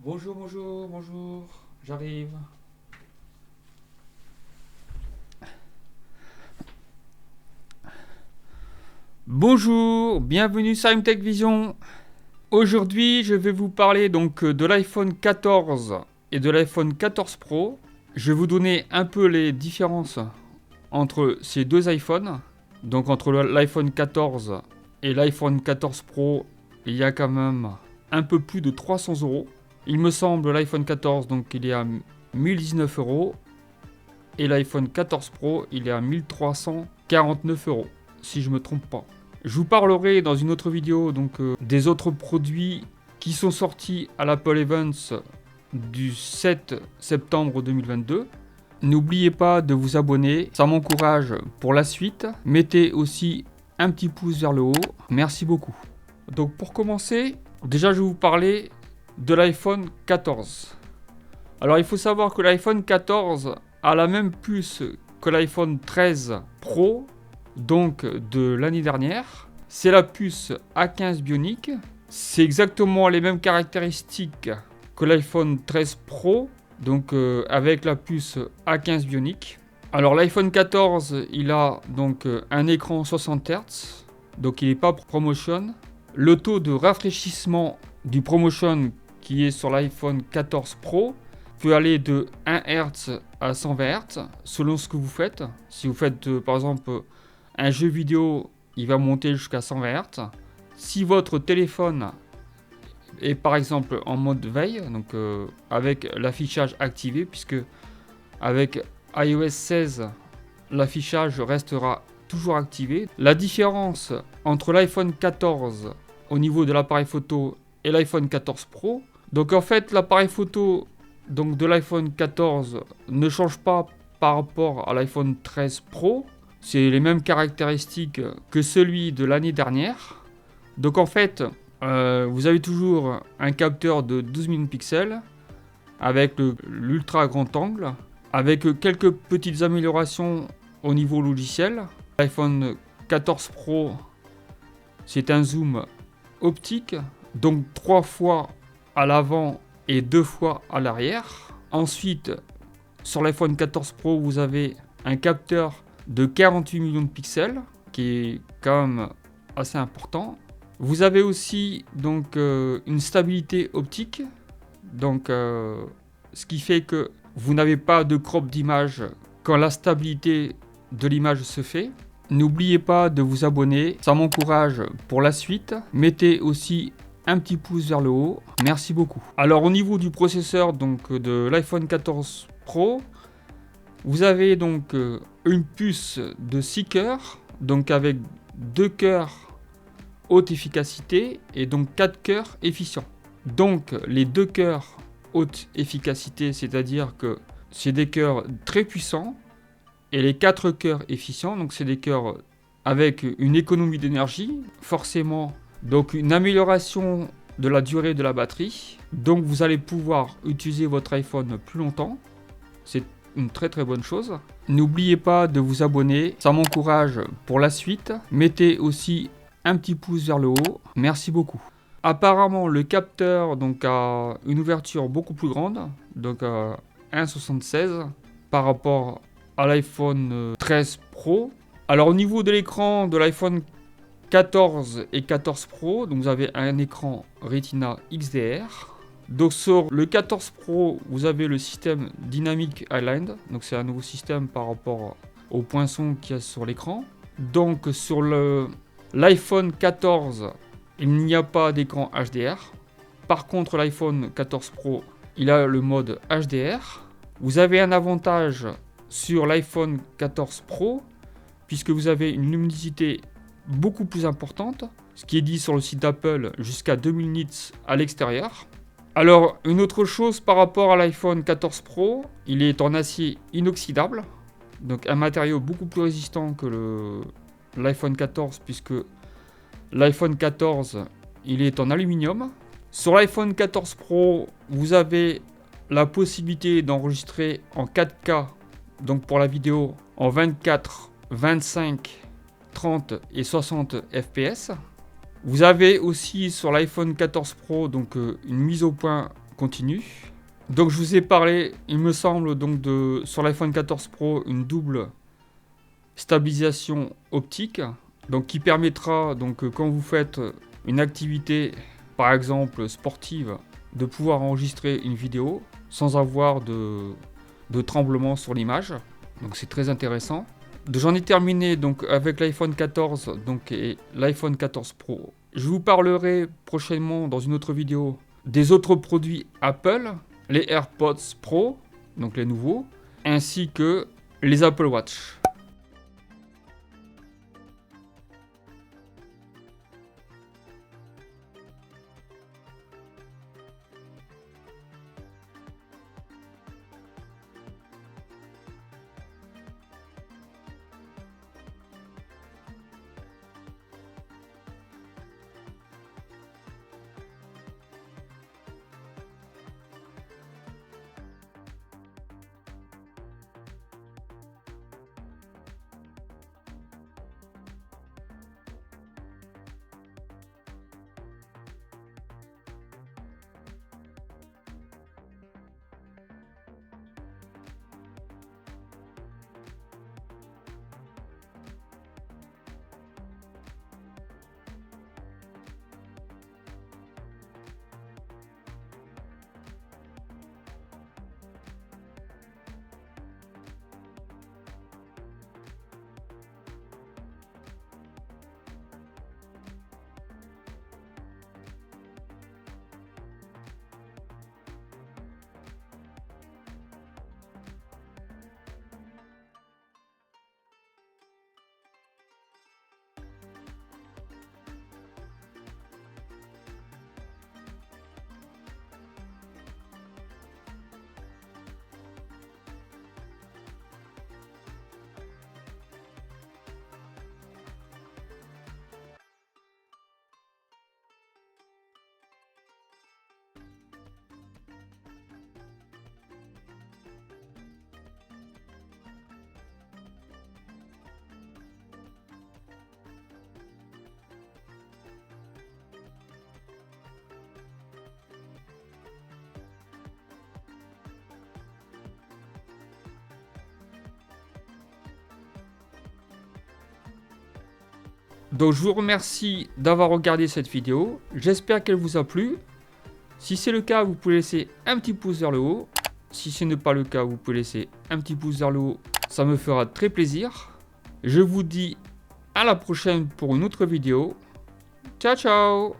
Bonjour, bonjour, bonjour, j'arrive. Bonjour, bienvenue sur MTech Vision. Aujourd'hui, je vais vous parler donc de l'iPhone 14 et de l'iPhone 14 Pro. Je vais vous donner un peu les différences entre ces deux iPhones. Donc entre l'iPhone 14 et l'iPhone 14 Pro, il y a quand même un peu plus de 300 euros. Il me semble l'iPhone 14, donc il est à 1019 euros. Et l'iPhone 14 Pro, il est à 1349 euros, si je ne me trompe pas. Je vous parlerai dans une autre vidéo donc, des autres produits qui sont sortis à l'Apple Events du 7 septembre 2022. N'oubliez pas de vous abonner, ça m'encourage pour la suite. Mettez aussi un petit pouce vers le haut, merci beaucoup. Donc pour commencer, déjà je vais vous parler de l'iPhone 14. Alors il faut savoir que l'iPhone 14 a la même puce que l'iPhone 13 Pro, donc de l'année dernière. C'est la puce A15 Bionic. C'est exactement les mêmes caractéristiques que l'iPhone 13 Pro, donc avec la puce A15 Bionic. Alors l'iPhone 14, il a donc un écran 60 Hz, donc il n'est pas ProMotion. Le taux de rafraîchissement du ProMotion qui est sur l'iPhone 14 Pro peut aller de 1 Hz à 120 Hz selon ce que vous faites. Si vous faites par exemple un jeu vidéo, il va monter jusqu'à 120 Hz. Si votre téléphone est par exemple en mode veille, donc avec l'affichage activé, puisque avec iOS 16, l'affichage restera toujours activé. La différence entre l'iPhone 14 au niveau de l'appareil photo et l'iPhone 14 Pro, donc en fait l'appareil photo donc de l'iPhone 14 ne change pas par rapport à l'iPhone 13 Pro. C'est les mêmes caractéristiques que celui de l'année dernière. Donc en fait, vous avez toujours un capteur de 12 millions de pixels avec l'ultra grand angle, avec quelques petites améliorations au niveau logiciel. L'iPhone 14 Pro, c'est un zoom optique, donc 3 fois à l'avant et 2 fois à l'arrière. Ensuite, sur l'iPhone 14 Pro, vous avez un capteur de 48 millions de pixels, qui est quand même assez important. Vous avez aussi donc une stabilité optique, donc ce qui fait que vous n'avez pas de crop d'image quand la stabilité de l'image se fait. N'oubliez pas de vous abonner, ça m'encourage pour la suite. Mettez aussi un petit pouce vers le haut, merci beaucoup. Alors au niveau du processeur donc de l'iPhone 14 Pro, vous avez donc une puce de 6 cœurs, donc avec 2 cœurs haute efficacité et donc 4 cœurs efficients. Donc les 2 cœurs haute efficacité, c'est-à-dire que c'est des cœurs très puissants, et les 4 cœurs efficients, donc c'est des cœurs avec une économie d'énergie, forcément donc une amélioration de la durée de la batterie. Donc vous allez pouvoir utiliser votre iPhone plus longtemps. C'est une très très bonne chose. N'oubliez pas de vous abonner, ça m'encourage pour la suite. Mettez aussi un petit pouce vers le haut, merci beaucoup. Apparemment le capteur donc a une ouverture beaucoup plus grande, donc 1,76 par rapport à l'iPhone 13 Pro. Alors au niveau de l'écran de l'iPhone 14 et 14 Pro, donc vous avez un écran Retina XDR. Donc sur le 14 Pro, vous avez le système Dynamic Island, donc c'est un nouveau système par rapport au poinçon qu'il y a sur l'écran. Donc sur l'iPhone 14, il n'y a pas d'écran HDR. Par contre l'iPhone 14 Pro, il a le mode HDR. Vous avez un avantage sur l'iPhone 14 Pro, puisque vous avez une luminosité beaucoup plus importante, ce qui est dit sur le site d'Apple, jusqu'à 2000 nits à l'extérieur. Alors, une autre chose par rapport à l'iPhone 14 Pro, il est en acier inoxydable, donc un matériau beaucoup plus résistant que l'iPhone 14, puisque l'iPhone 14, il est en aluminium. Sur l'iPhone 14 Pro, vous avez la possibilité d'enregistrer en 4K, donc pour la vidéo, en 24, 25, 30 et 60 fps. Vous avez aussi sur l'iPhone 14 Pro donc une mise au point continue. Donc je vous ai parlé, il me semble, donc sur l'iPhone 14 Pro, une double stabilisation optique, donc qui permettra, donc quand vous faites une activité, par exemple sportive, de pouvoir enregistrer une vidéo sans avoir de tremblement sur l'image. Donc c'est très intéressant. J'en ai terminé donc avec l'iPhone 14 donc, et l'iPhone 14 Pro. Je vous parlerai prochainement dans une autre vidéo des autres produits Apple, les AirPods Pro, donc les nouveaux, ainsi que les Apple Watch. Donc je vous remercie d'avoir regardé cette vidéo, j'espère qu'elle vous a plu. Si c'est le cas, vous pouvez laisser un petit pouce vers le haut. Si ce n'est pas le cas, vous pouvez laisser un petit pouce vers le haut, ça me fera très plaisir. Je vous dis à la prochaine pour une autre vidéo. Ciao ciao!